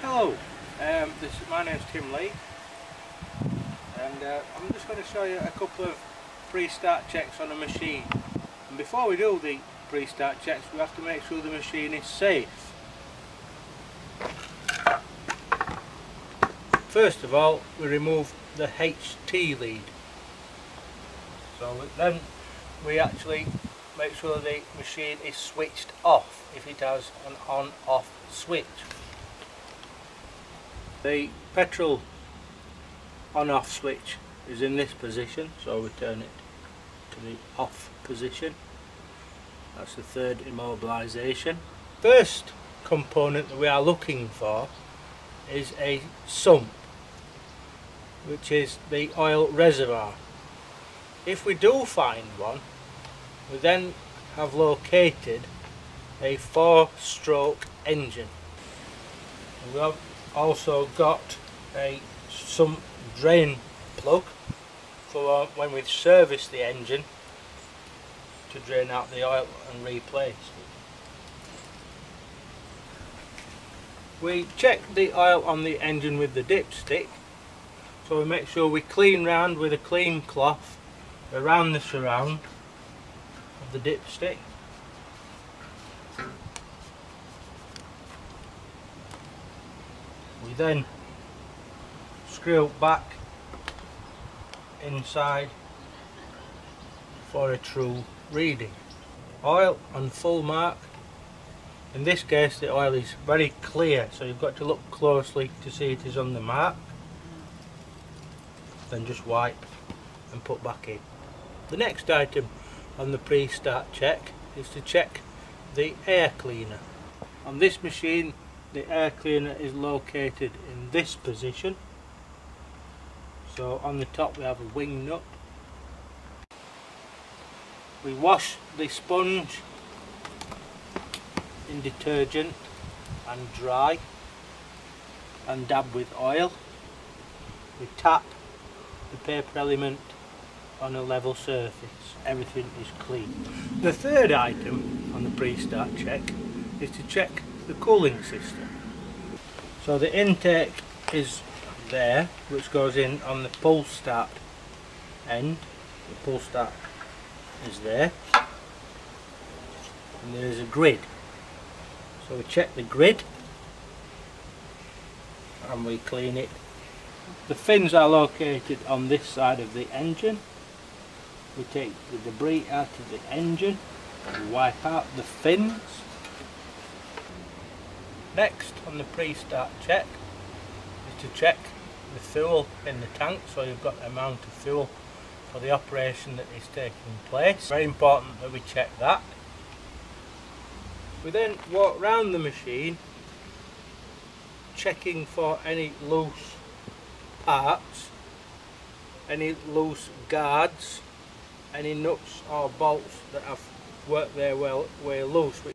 Hello, my name's Tim Lee, and I'm just going to show you a couple of pre-start checks on a machine. And before we do the pre-start checks, we have to make sure the machine is safe. First of all, we remove the HT lead. So then we actually make sure the machine is switched off if it has an on-off switch. The petrol on-off switch is in this position, so we turn it to the off position. That's the third immobilisation. First component that we are looking for is a sump, which is the oil reservoir. If we do find one, we then have located a 4-stroke engine. We have also got a sump drain plug for when we service the engine to drain out the oil and replace. We check the oil on the engine with the dipstick, so we make sure we clean round with a clean cloth around the surround of the dipstick. We then screw it back inside for a true reading. Oil on full mark. In this case the oil is very clear, so you've got to look closely to see it is on the mark. Then just wipe and put back in. The next item on the pre-start check is to check the air cleaner. On this machine the air cleaner is located in this position. So on the top we have a wing nut. We wash the sponge in detergent and dry and dab with oil. We tap the paper element on a level surface. Everything is clean. The third item on the pre-start check is to check the cooling system. So the intake is there, which goes in on the pull start end. The pull start is there, and there is a grid. So we check the grid and we clean it. The fins are located on this side of the engine. We take the debris out of the engine and wipe out the fins. Next on the pre-start check is to check the fuel in the tank, so you've got the amount of fuel for the operation that is taking place. Very important that we check that. We then walk round the machine checking for any loose parts, any loose guards, any nuts or bolts that have worked their way loose, which